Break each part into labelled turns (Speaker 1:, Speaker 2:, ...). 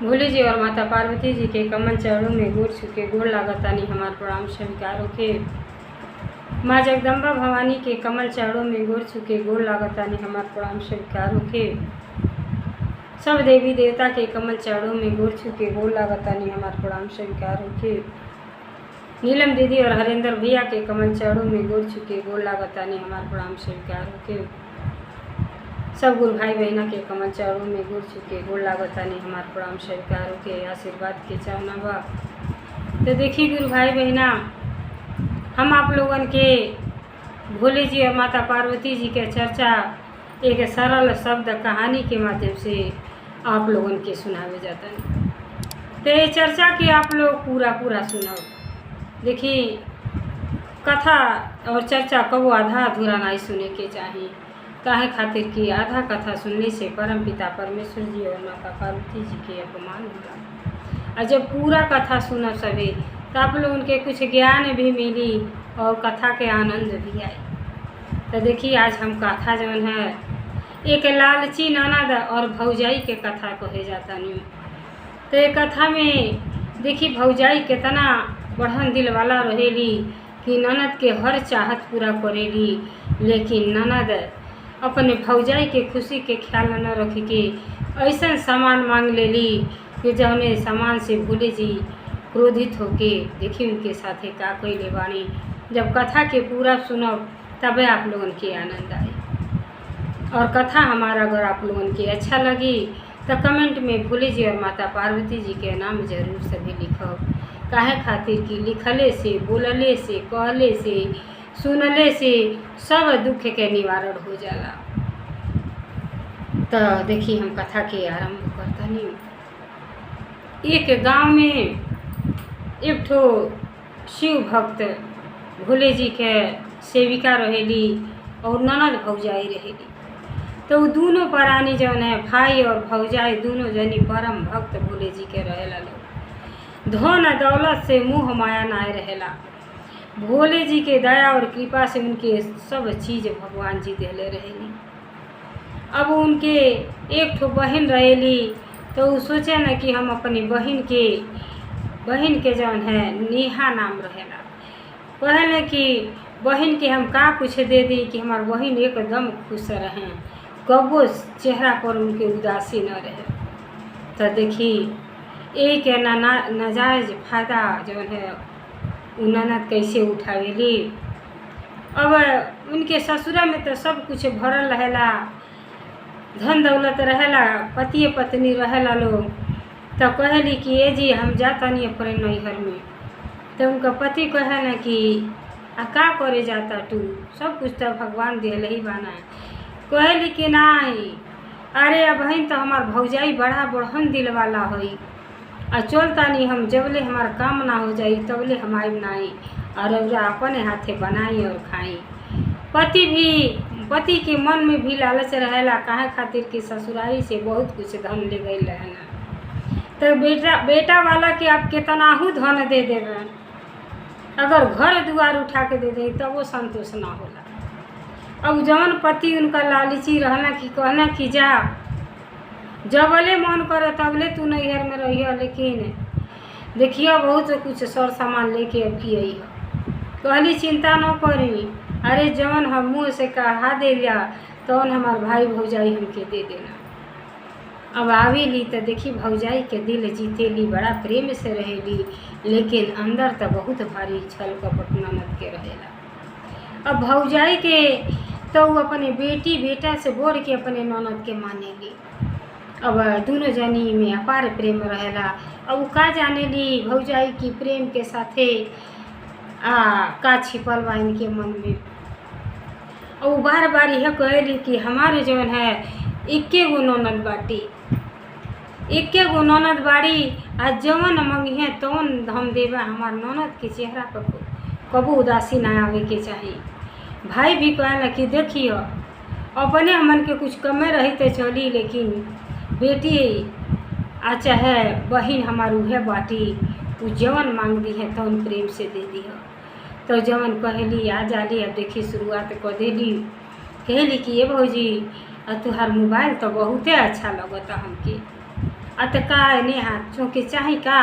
Speaker 1: भोले जी और माता पार्वती जी के कमल चरणों में गोड़ छुके गोड़ लागतानी हमार प्रणाम स्वीकार होके। माँ जगदम्बा भवानी के कमल चरणों में गोड़ छुके गोड़ लागतानी हमार प्रणाम स्वीकार होके। सब देवी देवता के कमल चरणों में गोड़ छुके गोड़ लागतानी हमार प्रणाम स्वीकार होके। नीलम दीदी और हरेंद्र भैया के कमल चरणों में गोड़ छुके गोड़ लागतानी हमार प्रणाम स्वीकार होके। सब गुरु भाई बहना के कमल चरणों में गोड़ छुके गोड़ लागतानी हमार प्रणाम स्वीकार होके। आशीर्वाद के चाहना बा तो देखिए गुरु भाई बहना, हम आप लोगन के भोले जी और माता पार्वती जी के चर्चा एक सरल शब्द कहानी के माध्यम से आप लोगन के सुनावे जाता है। तो ये चर्चा के आप लोग पूरा सुनाओ। देखिए कथा और चर्चा कबो आधा अधूरा नहीं सुने के चाहिए, काहे खातिर कि आधा कथा सुनने से परम पिता परमेश्वर जी और माता पार्वती जी के अपमान होगा। और जब पूरा कथा सुना सभी तो आप लोग उनके कुछ ज्ञान भी मिली और कथा के आनंद भी आए। तो देखिए आज हम कथा जौन है एक लालची ननद और भौजाई के कथा कहे जाता नहीं। तो ये कथा में देखिए भौजाई कितना बढ़न दिल वाला रहेली कि ननद के हर चाहत पूरा करेली, लेकिन ननद अपने भौजाई के खुशी के ख्याल न रख के ऐसा सामान मांग लेली कि जौने सामान से भोले जी क्रोधित होके देखिए उनके साथे का कैले बानी। जब कथा के पूरा सुनब तबे आप लोगन के आनंद आए। और कथा हमारा अगर आप लोगन के अच्छा लगी तो कमेंट में भोले जी और माता पार्वती जी के नाम जरूर सभी लिखो। काहे खातिर कि लिखले से, बोलले से, कहले से, सुनले से सब दुख के निवारण हो जाला। तो देखिए हम कथा के आरंभ करता नहीं। एक गांव में एक ठो शिव भक्त भोले जी के सेविका रहेली और ननद भौजाई रहेली। तो दोनों प्राणी जौन है भाई और भौजाई दोनों जनी परम भक्त भोले जी के रहेला लोग। धन दौलत से मुँह माया नाय रहेला। भोले जी के दया और कृपा से उनके सब चीज़ भगवान जी देले रहेली। अब उनके एक ठो बहन रहेली तो वो सोचे न कि हम अपनी बहन के जौन है नेहा नाम रहेला। कहले कि बहन के हम का कुछ दे दी कि हमार बहन एकदम खुश रहें, कबो चेहरा पर उनके उदासी न रहे। तो देखी एक नाजायज फायदा जौन है ननद कैसे उठावेली। अब उनके ससुरा में तो सब कुछ भरल रहेला, धन दौलत रहेला, पति पत्नी रहेला लोग। तो कहली कि ये जी हम जातानी अपने नैहर में। तो उनका पति कहला कि का करे जाता तू, सब कुछ तो भगवान दिले ही बाना। कहली कि नहीं, अरे अब बहन तो हमार भौजाई बड़ा बढ़न दिल वाला होई और चलता नहीं हम जबले हमारा काम ना हो जाई तबले हम आइब नहीं और अपने हाथे बनाई और खाई। पति के मन में भी लालच रहेला, काहे खातिर कि ससुरारी से बहुत कुछ धन ले गई रहना। तो बेटा वाला कि आप कितना ही धन दे देवे, अगर घर दुआर उठा के दे दे तब वो संतोष ना होला। अब जौन पति उनका लालची रहना कि कहना कि जा जबले मन करे तबले तू नैहर में रहिए, लेकिन देखिए बहुत कुछ सर सामान लेके अब की आई। कहली चिंता न करी, अरे जवन हम मुँह से कहा देला तौन हमार भाई भौजाई हमके दे देना। अब आवेली तो देखी भौजाई के दिल जीतेली, बड़ा प्रेम से रहेली, लेकिन अंदर तो बहुत भारी छल कपट ननद के रहेला। अब भौजाई के तो अपने बेटा से बोल के अपने ननद के मानेली। अब दोनों जनी में अपार प्रेम रहेला। अब का जानेली भौजाई की प्रेम के साथे का छिपल बा इनके मन में। और बार बार यह कहली कि हमारे जौन है इक्के गो ननद बाड़ी आ जवन मंगिहे तवन हम देवा। हमार ननद के चेहरा पर कबो उदासी ना आवे के चाहिए। भाई भी कहला कि देखिए अपने हमन के कुछ कमे रही तो चली, लेकिन बेटी आ चाहे बहन हमार उहे बाटी, उ जवन मांग दी है तवन प्रेम से दे दी है। तो जवन कहली आ जाली। अब देखी शुरुआत कर देली, कहली कि ये भौजी तुहार मोबाइल तो बहुते अच्छा लगता हमके, तो का नेहा चौके चाही का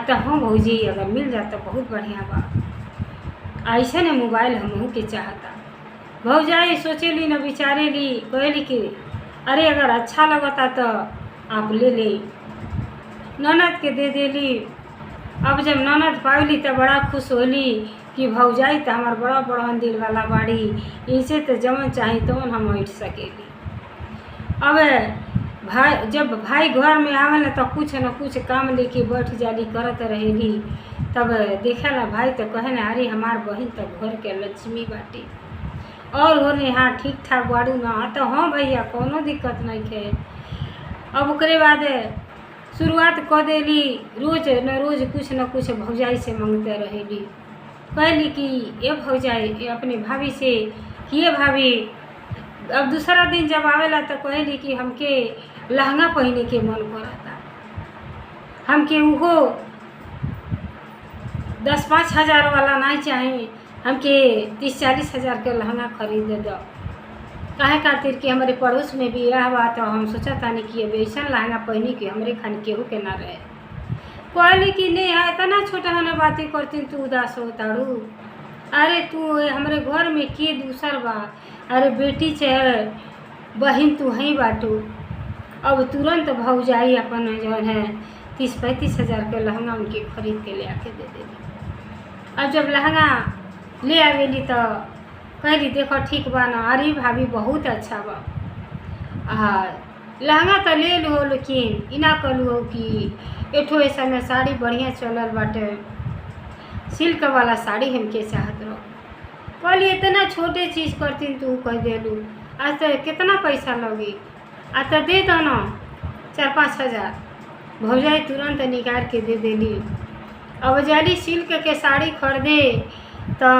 Speaker 1: तो हम भौजी अगर मिल जाता बहुत बढ़िया बा। ऐसे ने मोबाइल हमहू के चाहता। भौजाई सोचेली न विचारेली कहली कि अरे अगर अच्छा लगता तो आप ले ले। ननद के दे देली। अब जब ननद पावली तो बड़ा खुश होली कि भौजाई तो हमार बड़ा बड़ा दिल वाला बाड़ी, इनसे तो जमन चाही तो हम ऐठ सकेली। अब भाई जब भाई घर में आवेला तो कुछ न कुछ काम लेके बैठ जाली करत रहेली। तब देखेला भाई तो कहे ना अरे हमार बहन तो घर के लक्ष्मी बाटी और होने हाँ ठीक ठाक बाड़ू ना तो हाँ भैया कोनो दिक्कत नहीं है। अब ओकरे बाद शुरुआत कर देली रोज न रोज कुछ न कुछ भौजाई से मांगते रहेली। कहली कि ये भौजाई ये अपने भाभी से कि ये भाभी। अब दूसरा दिन जब आवेला तो कहली कि हमके लहंगा पहने के मन करता, हमके वो 10-5 हज़ार वाला नहीं चाहे, हमके 30-40 हज़ार के लहंगा खरीद दो। काहे खातिर कि हमारे पड़ोस में भी यह हुआ तो हम सोचा था कि अब ऐसा लहंगा पहनी कि हमरे खान केहू के ना रहे। कहली कि नहीं है इतना छोटा होने बातें करती तू उदास हो ताड़ू। अरे तू हमारे घर में के दूसर बा, अरे बेटी चाहे बहन तू ही बाटू। अब तुरंत भौजाई अपन जो है 30-35 हज़ार के लहंगा उनके खरीद के ले आके दे देली। अब जब लहंगा ले आवेली तो कहली देखो ठीक बा ना, अरे भाभी बहुत अच्छा बा। लहंगा तो ले लो लेकिन इना कहलू कि एठो ऐसा में साड़ी बढ़िया चलल बाटे, सिल्क वाला साड़ी हमके चाहत रहो। कहली इतना छोटे चीज़ करती तू कह देलू, आज तो कितना पैसा लगी, आज तो दे दो ना 4-5 हज़ार। भौजाई तुरंत निकाल के दे देली। अब जाली सिल्क के साड़ी खरीदे तो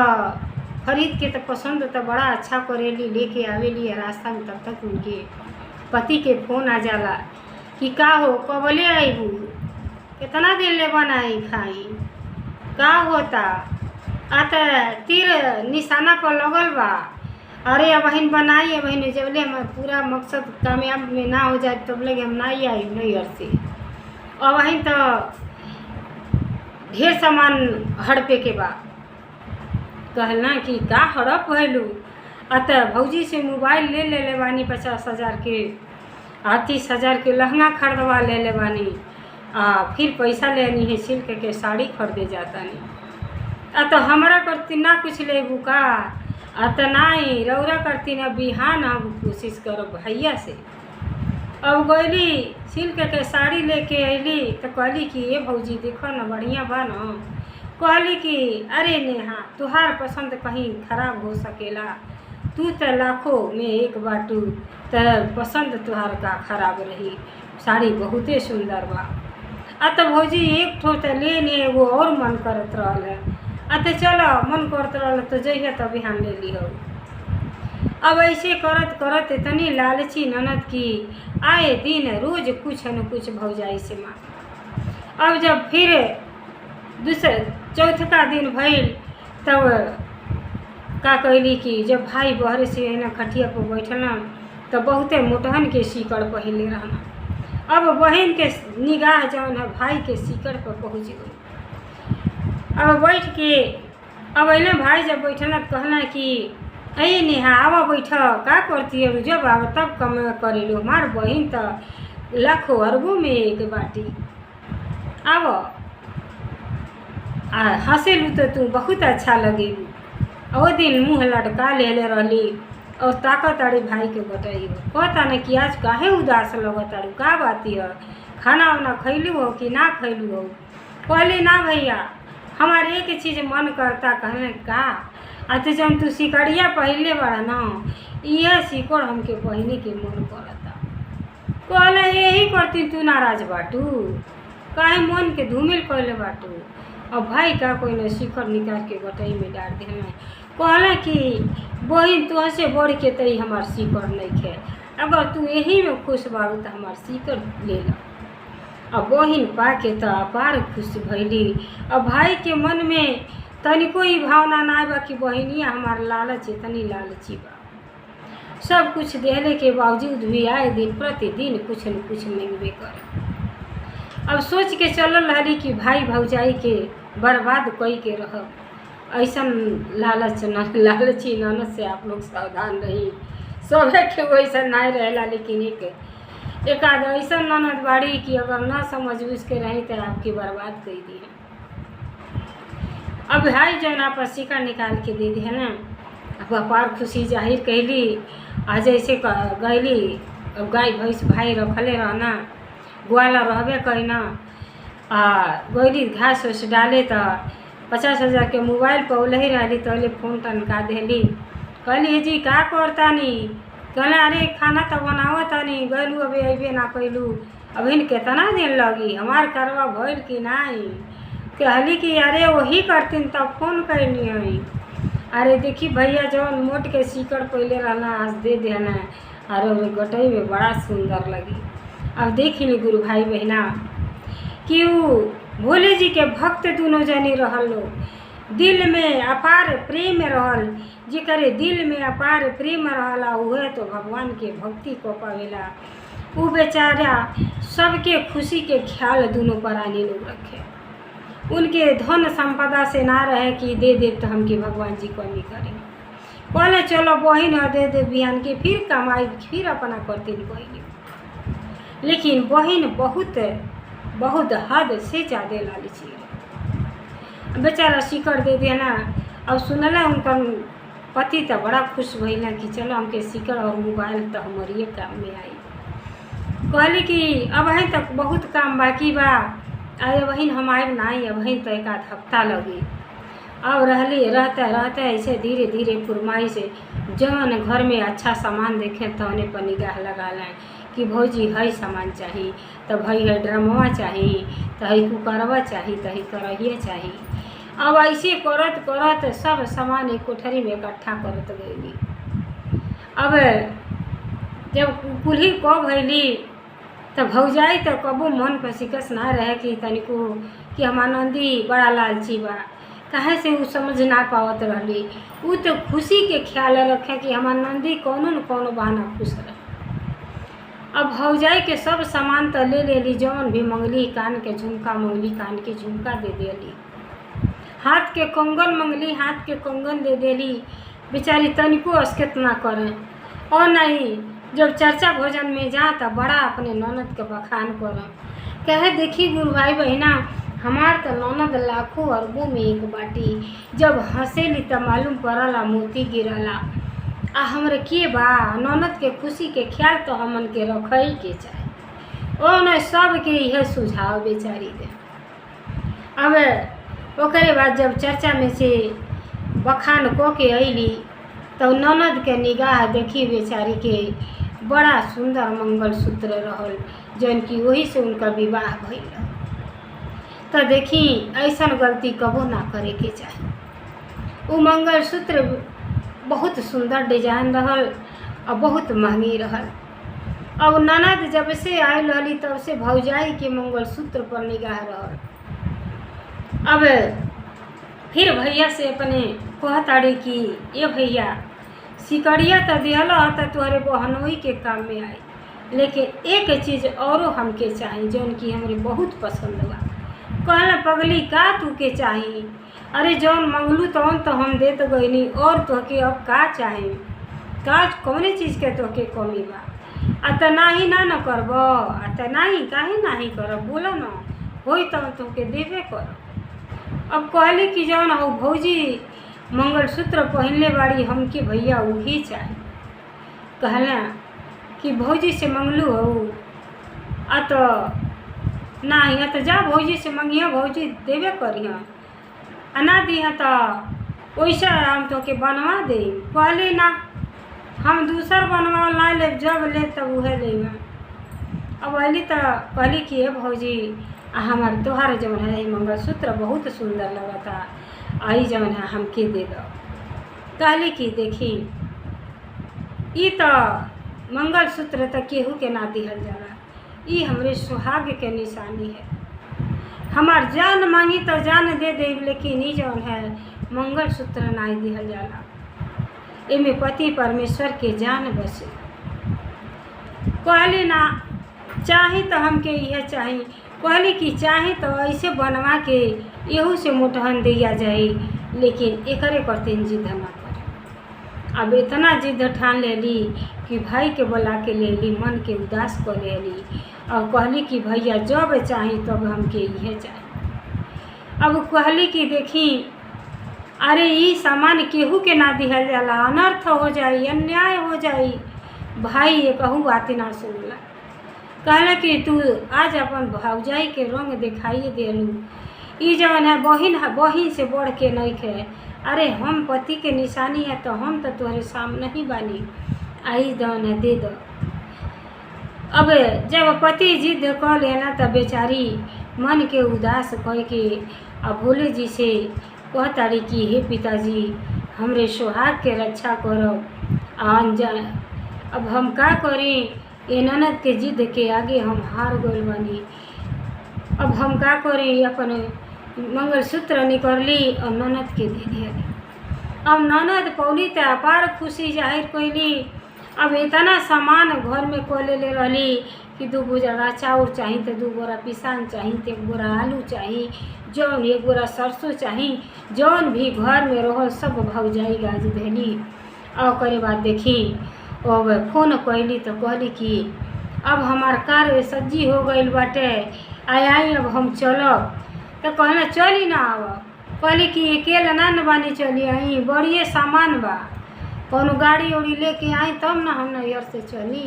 Speaker 1: खरीद के तो पसंद तो बड़ा अच्छा करेली, लेके आवेली। रास्ता में तब तक उनके पति के फ़ोन आ जाला कि का हो कबले आईबू, कितना दिन ले बनाई खाई का होता, आता तीर निशाना पर लगल बा। अरे अब बहन बनाई बहन जबले हमारा पूरा मकसद कामयाब में ना हो जाए तब लगे हम नहीं आई नहीं से। अब बहन तो ढेर सामान हड़पे के बा। कहना कि का हड़प भैलू, अतः भौजी से मोबाइल ले बानी 50 हज़ार के, 30 हज़ार के लहंगा खरीदवा ले बानी, फिर पैसा लेनी है सिल्क के साड़ी खरीदे जाता नहीं। तो हमारा करती ना कुछ लेबू का, तो नहीं रौरा करती ना बिहान हम कोशिश करो भैया से। अब गईली सिल्क के साड़ी लेके अली तो कहली कि ये भौजी देखो ना बढ़िया बा ना। कहली कि अरे नेहा तुहार पसंद कहीं खराब हो सकेला, तू तो लाखों में एक बाटू तो पसंद तुहार का खराब रही, साड़ी बहुते सुंदर बा। तो भौजी एक ठो तो लेने वो और मन करत रहल है, तो चलो मन करत रहल तो जइए तो बिहान ले लिहो। अब ऐसे करत करत इतनी लालची ननद की आए दिन रोज कुछ न कुछ भौजाई से मांग। अब जब फिर दूसरे चौथा दिन भइल तब का कहली कि जब भाई बहरे से ना खटिया पर बैठल तो बहुते मोटहन के सीकड़ पहले रहना। अब बहन के निगाह जौन है भाई के सीकड़ पर पहुँच गई। अब बैठ के अब अल भाई जब बैठल कहना कि अये नेहा आवा बैठ का करती है, जब आव तब कम करे लो, हमार बहन तो लाखों अरबों में एक बाटी। आव हंसेलू तो तू बहुत अच्छा लगेलू। वो दिन मुँह लटका ले रहली और ताकत आड़ी भाई के बताई कहता न कि आज काहे उदास लगत आड़ू, का बाती है, खाना वाना खैलू हो कि ना खैलू हो। कहली ना भैया हमारे एक चीज़ मन करता, कहने का तो जब तू सिकड़िया पहले बड़ा ना यह सिकड़ हमके पहने के मन करता। कहले यही करती तू नाराज बाटू, काहे मन के धूमिल कहले बाटू। अब भाई का कोई न शिखर निकाल के गटई में डाल देना। कहला कि बहन तू से बढ़ के तई हमार शिखर नहीं खे, अगर तू यही में खुश बाड़ू तो हमार शिखर ले ला। अब बहन पा के तो अपार खुश भैली। अब भाई के मन में तनिको ही भावना ना बा कि बहनिया हमार लालच इतनी लालची बा। सब कुछ देने के बावजूद भी आए दिन प्रतिदिन कुछ न कुछ मिलबे करे। अब सोच के चलल रहली कि भाई भौजाई के बर्बाद कोई के रहब। ऐसन लालची ननद से आप लोग सावधान रही। सभे के वैसा नहीं रहेला, लेकिन एक आध ऐसा ननद बाड़ी कि अगर ना समझ उसके रही तो आपकी बर्बाद कर दी है। अब भाई जौन आप सिक्का निकाल के दे दिया ना, अब अपार खुशी जाहिर कैली। आज ऐसे गैली, अब गाय भैंस भाई रखले रहना, ग्वाला रहबे कहना, गैली घास उस डाले तो 50,000 के मोबाइल पर उलही रही तो फोन टनका देली। कहली जी का करतानी? कहले अरे खाना तो बनावतानी, गैलू अभी अबे ना कैलू, अभी कितना दिन लगी, हमार करवा भइल कि नहीं? कहली कि अरे वही करतीन तब फोन करनी है। अरे देखी भैया जौन मोट के सीकड़ पहले रहना आज दे देना, अरे गटई में बड़ा सुंदर लगी। अब देखी ली गुरु भाई बहना कि भोले जी के भक्त दोनों जनी रहल लो, दिल में अपार प्रेम रहल। जेकरे दिल में अपार प्रेम रहला उहे तो भगवान के भक्ति को पावेला। वो बेचारा सबके खुशी के ख्याल दोनों प्राणी लोग रखे। उनके धन संपदा से ना रहे कि दे दे तो हमके भगवान जी कमी करें। बोले चलो बहिन दे बिहान के फिर कमाई फिर अपना करती बहिन। लेकिन बहिन बहुत हद से ज़्यादा लालची है। बेचारा सिकड़ दे देना। अब सुनला उनका पति तो बड़ा खुश भइला कि चलो हमके सिकड़ और मोबाइल तो हमारे काम में आई। कहली कि अब है तक बहुत काम बाकी बा, आए बहिन हम आए नहीं, अब है तो एक आध हफ्ता लगी। अब रहते ऐसे धीरे धीरे फुरमाई से जौन घर में अच्छा सामान देखें तो उन्हें पर निगाह लगा लें कि भौजी है सामान चाहिए, तो भाई है ड्रमवा चाहिए, तो है कुकरवा चाहिए, तो है कढ़ाइया चाहिए। अब ऐसे करत सब सामान एक कोठरी में इकट्ठा करत गई। अब जब कुल्ही को भैली तो भौजाई तो कबो मन पर शिकस ना रहे कि तनिको कि हमार नंदी बड़ा लालची बा, कहे से वो समझ ना पावत रहली। वो तो खुशी के ख्याल रखे कि हमार नंदी कोनो न कोनो बहाना खुश रहे। अब भौजाई के सब सामान तो ले लेली, जौन भी मंगली, कान के झुमका मंगली, कान के झुमका दे देली, हाथ के कंगन मंगली, हाथ के कंगन दे देली। बेचारी तनिको अस्केत ना करें। और नहीं जब चर्चा भोजन में जा तो बड़ा अपने ननद के बखान करें, कहे देखी गुरु भाई बहना हमार तो ननद लाखों अरबों में एक बाटी, जब हंसेली तो मालूम पड़ला मोती गिरला। आ हमरे के बा ननद के खुशी के ख्याल तो हमन के रखई के चाहे। ओ न सब के यह सुझाव बेचारी दे। अब ओकरे बाद जब चर्चा में से बखान को के अली तो ननद के निगाह देखी बेचारी के बड़ा सुंदर मंगलसूत्र रहल, जौन की वही से उनका विवाह भइल। तो देखी ऐसा गलती कबो ना करे के चाहे। वो मंगलसूत्र बहुत सुंदर डिजाइन रहल और बहुत महंगी रहल। अब ननद जब से आयल रहली तब से भौजाई के मंगलसूत्र पर निगाह रहल। अब फिर भैया से अपने कहताड़ी कि ये भैया सिकड़िया तो दिहला तो तुम्हारे बहनोई के काम में आई, लेकिन एक चीज़ औरो हमके चाहिए जौन की हमरे बहुत पसंद बा। कहला पगली का तू के चाहिए? अरे जौन मंगलू तौन तो हम दे तो गईनी, और तोहके अब का चाहे? का कौने चीज़ के तोहके कमी बा? अत नाही ना न करब, अत नाही काहे नाही करब, बोला न होई तो तोहके देवे कर। अब कहले कि जौन हो भौजी मंगलसूत्र पहनले बाड़ी हमके भैया वही चाहे। कहला कि भौजी से मंगलू हो तो नहीं तो जा भौजी से मंगिया, भौजी देवे करिया, अना दिया तो वैसा हम तो के बनवा दे। कहले ना हम दूसर बनवा ना ले, जब ले तब वह ले। अब अली तो कहली कि हे भौजी हमार तोहार जौन है मंगलसूत्र बहुत सुंदर लगता, आई जौन है हमके दे दो। कहली कि देखी ई तो मंगलसूत्र तो केहू के ना दिहल जाला, ई हमरे सुहाग के निशानी है। हमार जान मांगी तो जान दे दे, लेकिन ई जौन है मंगलसूत्र नहीं दिहल जाला। इनमें पति परमेश्वर के जान बसे। कहली ना चाही तो हमके यह चाही। कहली कि चाही तो ऐसे बनवा के एहू से मोटहन दिया जाई, लेकिन एकरे करते जिद ना करे। अब इतना जिद ठान लेली कि भाई के बुला के लेली, मन के उदास कर लेली और कहली कि भैया जब चाही तब हमके यह चाही। अब कहली कि देखी, अरे ई सामान केहू के ना दिहल जाला, अनर्थ हो जाई, अन्याय हो जाई। भाई ये कहू बात ना सुनला। कहला कि तू आज अपन भौजाई के रंग दिखाइए देलू, ई जवन है बहिन से बढ़ के नहीं खे। अरे हम पति के निशानी है तो हम तो तुम्हारे सामने ही बानी, आई जवन है दे दो। अब जब पति जिद कर लेना तब बेचारी मन के उदास कह के अब भोले जी से कहताड़ी कि हे पिताजी, हमरे सुहाग के रक्षा करो। अब हम का करी, ये ननद के जिद के आगे हम हार गइल बानी। अब हम का करी, अपन मंगलसूत्र निकलली और ननद के दे दिया। अब ननद पौली तो अपार खुशी जाहिर कैली। अब इतना सामान घर में कोले ले रही कि 2 बोरा चाउर चाहिए तो 2 बोरा पिसान चाहिए तो 1 बोरा आलू चाहिए, जौन 1 बोरा सरसों चाहिए, जौन भी घर में रहो सब भौजाई गाज देली। और करे बाद देखी अब फोन कैली तो कहली कि अब हमार कार सज्जी हो गई बाटे, आई अब हम चलब। तो कहना चली ना। अब कहली कि अकेला ना न बानी, चली आई, बड़िए सामान बा, कौनो गाड़ी उड़ी लेके आई तब ना हम नैहर से चली।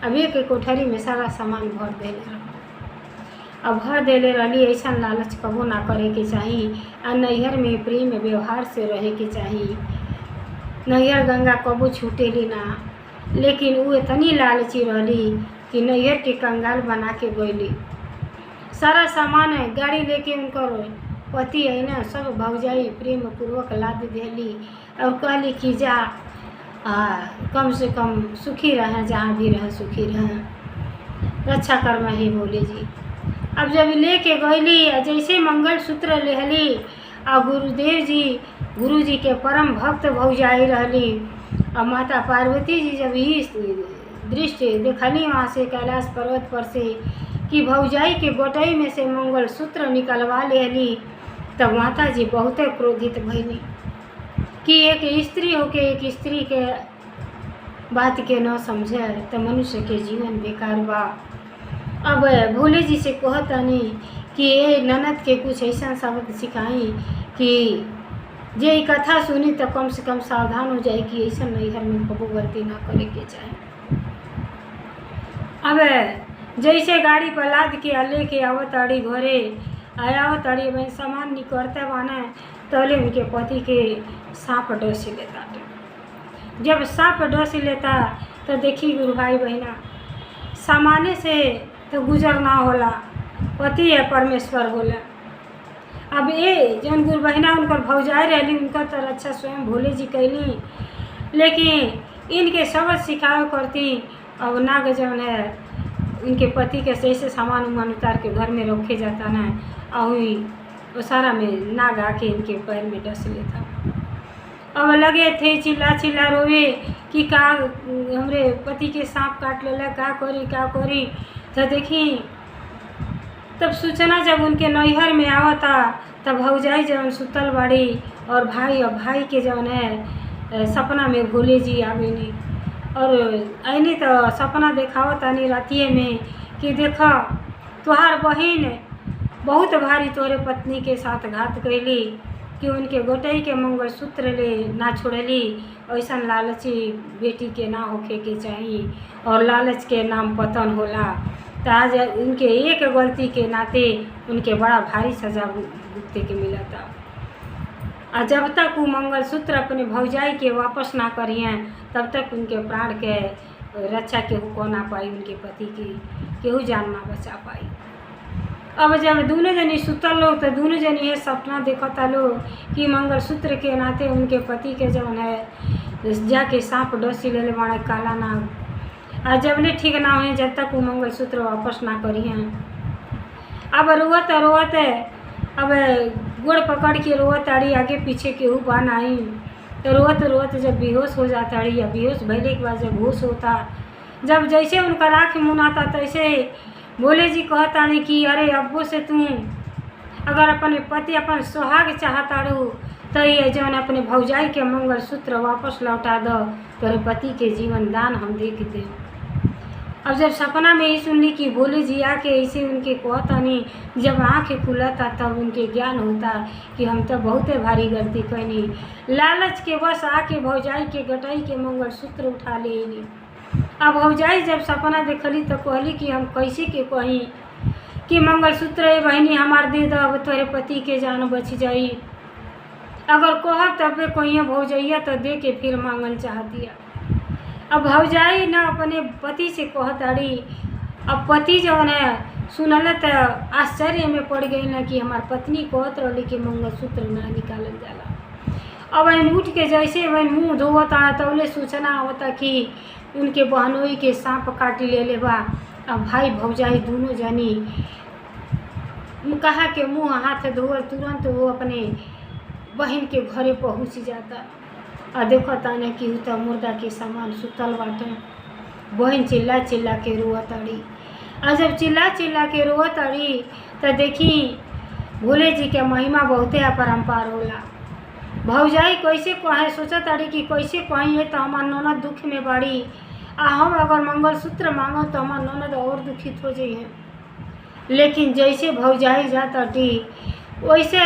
Speaker 1: अब एक कोठरी में सारा सामान भर देले रह। अब भर देले रही। ऐसा लालच कबो ना करे के चाहिए आ नैहर में प्रेम व्यवहार से रहे के चाहिए। नैहर गंगा कबो छूटेली ना, लेकिन वो इतनी लालची रही कि नैहर के कंगाल बना के गईली। सारा सामान है गाड़ी लेके उनकर पति है ना सब भौजाई प्रेम पूर्वक लाद देली और कहली कि जा कम से कम सुखी रहें, जहाँ भी रहें सुखी रहें, रक्षा कर्म है भोले जी। अब जब लेके गईली जैसे मंगलसूत्र लेहली और गुरु जी के परम भक्त भौजाई रहली। और माता पार्वती जी जब ही दृष्टि देखली वहाँ से कैलाश पर्वत पर से कि भौजाई के गोटई में से मंगलसूत्र निकलवा लेली, तब माता जी बहुत क्रोधित भइली कि एक स्त्री होके एक स्त्री के बात के न समझे तो मनुष्य के जीवन बेकार बा। अब भोले जी से कहतानी कि ये ननद के कुछ ऐसा शब्द सिखाई कि जे कथा सुनी तो कम से कम सावधान हो जाए कि ऐसा नैहर में कबो गलती ना करे के चाहे। अब जैसे गाड़ी पर लाद के लेके आवत आड़ी घरे आवत आड़ी में सामान निकलते बाना तले उनके पति के सांप डस लेता। जब सांप डस लेता तो देखी गुरु भाई बहना, सामाने से तो गुजर ना होला, पति है परमेश्वर होला। अब ये जौन गुरु बहना उनकर भौजाई रहली उनका तो रक्षा स्वयं भोले जी कैली, लेकिन इनके सबक सिखावे करती। अब नाग जौन है उनके पति के सही से सामान उमान उतार के घर में रखे जाता ना, और वो सारा में नाग आके इनके पैर में डस लेता। अब लगे थे चिल्ला रोवे कि का हमरे पति के सांप काट लेला, का करी। तो देखी तब सूचना जब उनके नैहर में आवता तब भौजाई जौन सुतल बाड़ी और भाई के जौन है सपना में भोले जी आवेनी और ऐनी तो सपना देखावतानी रातिए में कि देखा तुहार बहिन बहुत भारी तोरे पत्नी के साथ घात कैली कि उनके गोटई के मंगलसूत्र ले ना छोड़ली। ऐसा लालची बेटी के ना होखे के चाहिए और लालच के नाम पतन होला। तो आज उनके एक गलती के नाते उनके बड़ा भारी सजा भुगते के मिला था। और जब तक वो मंगलसूत्र अपने भौजाई के वापस ना करिए तब तक उनके प्राण के रक्षा केहू को ना पाई, उनके पति की केहू जान ना बचा पाई। अब जब दोनों जनी सुतल लोग तो दोनों जनी ये सपना देखता लोग कि मंगलसूत्र के नाते उनके पति के जौन है जाके सांप डसी ले बड़ा काला नाग। और जब ले ठीक ना हुए जब तक वो मंगलसूत्र वापस ना करिए। अब रोवत अब गोड़ पकड़ के रोवत आड़ी, आगे पीछे केहू बान आई तो रोवत जब बेहोश हो जाता आड़ी या बेहोश भैले के बाद जब होश होता जब जैसे उनका आँख मुनाता तैसे भोले जी कहतानी कि अरे अब्बो से तू अगर अपने पति अपन सुहाग चाहता रहू तो ये जौन अपने भौजाई के मंगलसूत्र वापस लौटा दो, तोरे पति के जीवन दान हम दे के दे। अब जब सपना में ही सुनली कि भोले जी आके ऐसे उनके कहतानी, जब आँखें खुलता तब उनके ज्ञान होता कि हम तो बहुते भारी गलती कैनी। लालच के बस आके भौजाई के गटाई के मंगलसूत्र उठा लेनी। अब भौजाई जब सपना देखली तो कहली कि हम कैसे के कहीं कि मंगलसूत्र ए बहनी हमार दे दो, अब तोरे पति के जान बच जाई। अगर कहब तब कहीं भौजैया तो दे के फिर मांगल चाह दिया। अब भौजाई न अपने पति से कहताड़ी। अब पति जौन है सुनल तो आश्चर्य में पड़ गई न कि हमार पत्नी कहत रही कि मंगलसूत्र ना निकालल जाला। अब इन उठ के जैसे वह मुँह धोता तौले सूचना आवता कि उनके बहनोई के सांप काटी ले बा। अब भाई भौजाई दोनों जनी कहा के मुँह हाथ धोल तुरंत वो अपने बहन के घरे पहुँच जाता। और देखो ताने कि उ तो मुर्दा के सामान सुतल बाटे। बहन चिल्ला चिल्ला के रोअताड़ी। और जब चिल्ला चिल्ला के रोअताड़ी तो देखी भोले जी के महिमा बहुते अपरम्पार होला। भौजाई कैसे कहे सोचताड़ी कि कैसे कहीं तो हमार ननद दुख में बाड़ी, आ हम अगर मंगलसूत्र मांगो तो हमार ननद और दुखित हो जाइए। लेकिन जैसे भौजाई जाताटी वैसे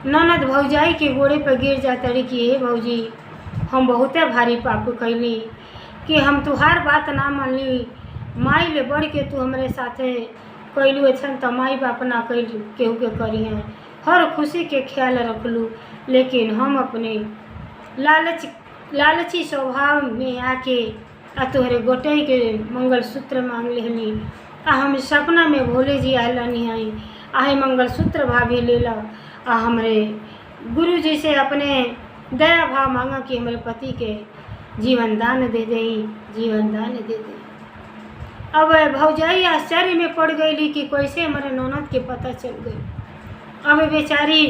Speaker 1: ननद भौजाई के गोड़े पर गिर जाताड़ी कि हे भौजी हम बहुते भारी पाप कैली कि हम तुहार बात ना मानली। माई ले बढ़ के तू हमारे साथे कैलू अछन तो माई बाप ना कैलू केहू के करी हैं। हर खुशी के ख्याल रखलू, लेकिन हम अपने लालची स्वभाव में आके आ तोहरे गोटे के मंगलसूत्र मांग लेनी। आ हम सपना में भोले जी आयलनी आई आहे मंगलसूत्र भाभी ले लो। आ हमरे गुरु जी से अपने दया भाव मांगा कि हमारे पति के जीवन दान दे दें, जीवन दान दे दें। अब भौजाई आश्चर्य में पड़ गई कि कैसे हमारे ननद के पता चल गई। अब बेचारी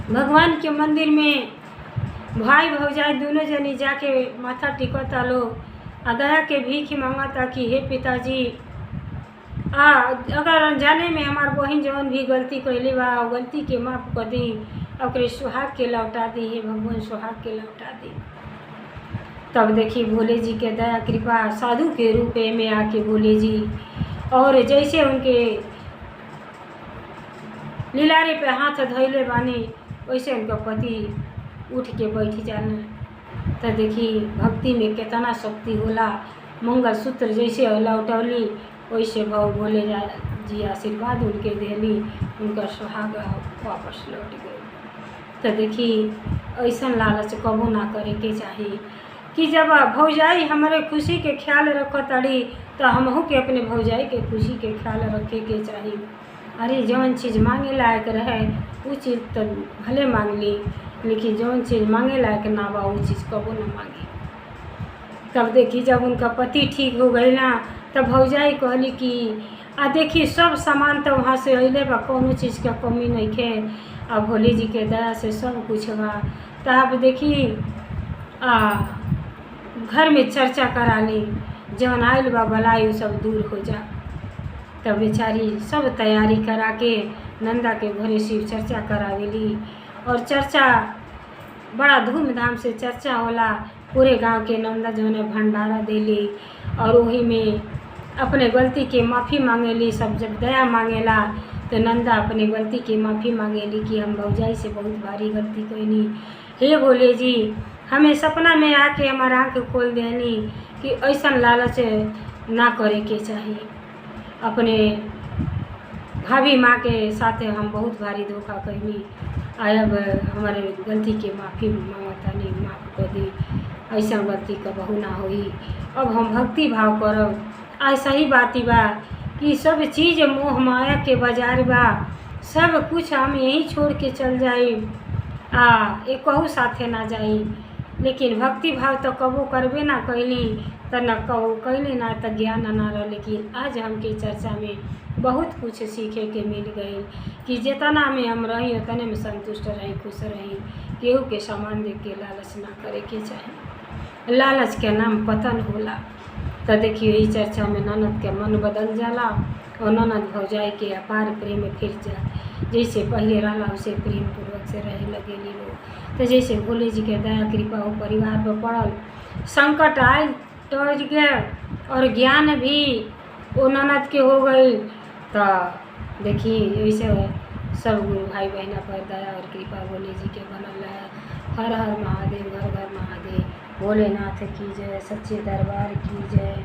Speaker 1: भगवान के मंदिर में भाई भौजाई दोनों जनी जाके माथा टिकता लो आ दया के भीख मांगता कि हे पिताजी अगर अनजाने में हमार बहन जौन भी गलती कैली बा गलती के माफ़ कर दी, ओकरे सुहाग के लौटा दी, हे भगवान सुहाग के लौटा दी। तब देखी भोले जी के दया कृपा साधु के रूप में आके भोले जी और जैसे उनके लीलारे पे हाथ धैले बानी वैसे उनका पति उठ के बैठ जाना। तो देखी भक्ति में कितना शक्ति होला। मंगलसूत्र जैसे लौटौली वैसे भाव भोले जी आशीर्वाद उनके देली, उनका सुहाग वापस लौट गई। तो देखी ऐसा लालच कबो ना करे के चाहिए कि जब भौजाई हमारे खुशी के ख्याल रखताड़ी तो हमहू के अपने भौजाई के खुशी के ख्याल रखे के चाहिए। अरे जौन चीज़ मांगे लायक रहे वो चीज़ तो भले मांग ली, लेकिन जौन चीज़ मांगे लायक ना बा वो चीज़ कबो ना मांगी। तब देखी जब उनका पति ठीक हो गई ना तब भौजाई कहली कि देखी सब सामान तो वहाँ से अइले बा, कोनो चीज़ का कमी नहीं है। भोले जी के दया से सब कुछ बा। तब देखी घर में चर्चा करा ली, जौन आयल बा भलाई वो सब दूर हो जा। तब बेचारी सब तैयारी करा के नंदा के घरे शिव चर्चा करावेली और चर्चा बड़ा धूमधाम से चर्चा होला। पूरे गांव के नंदा जौन है भंडारा देली और वही में अपने गलती के माफ़ी मांगेली। सब जब दया मांगेला तो नंदा अपने गलती की माफ़ी मांगेली कि हम भौजाई से बहुत भारी गलती कैनी। हे भोले जी हमें सपना में आके हमारा आँख खोल देनी कि ऐसा लालच ना करे के चाहिए। अपने भाभी माँ के साथ हम बहुत भारी धोखा कैनी। अब हमारे गलती के माफ़ी मांगता नहीं, माफ़ कर दी, ऐसा गलती कबहू ना होई। अब हम भक्ति भाव करब। ऐसा ही बात बा कि सब चीज़ मोह माया के बाजार बा, सब कुछ हम यहीं छोड़ के चल जाई एक कहू साथे ना जाई। लेकिन भक्ति भाव तो कबो करबे ना कैली तो न कबो कैली ना तो ज्ञान ना रह। लेकिन आज हमके चर्चा में बहुत कुछ सीखे के मिल गई कि जितना में हम रही उतने में संतुष्ट रही, खुश रही। केहू के सामान देख के लालच ना करे के चाही। लालच के नाम पतन होला। तो देखिए यही चर्चा में ननद के मन बदल जाला और ननद भौजाई के अपार प्रेम फिर जाए। जैसे पहले रहा उसे प्रेम पूर्वक से रहे लगे लोग। तो जैसे भोले जी के दया कृपा हो परिवार पर पड़ल, संकट आए टज गए और ज्ञान भी वो ननद के हो गई। तो देखिए ऐसे सब गुरु भाई बहना पर दया और कृपा भोले जी के बनल है। हर हर महादेव, घर घर महादेव, भोलेनाथ की जय, सच्चे दरबार की जय,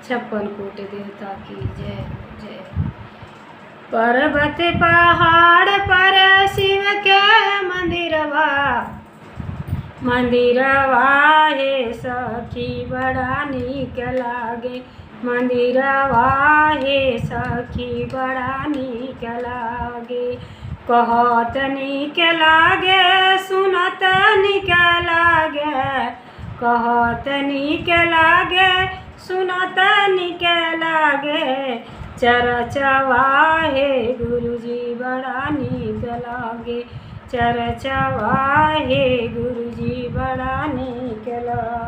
Speaker 1: 56 कोटि देवता की जय जय। पर्वत पहाड़ पर शिव के मंदिरवा हे सखी बड़ा नीक लागे। मंदिरवा हे सखी बड़ा नीक लागे। कहत नीक लागे सुनत नीक लागे। कहत नीक लागे सुनत नीक लागे। चरचवा हे गुरुजी बड़ा नीक लागे। चरचवा हे गुरुजी बड़ा नीक लागे।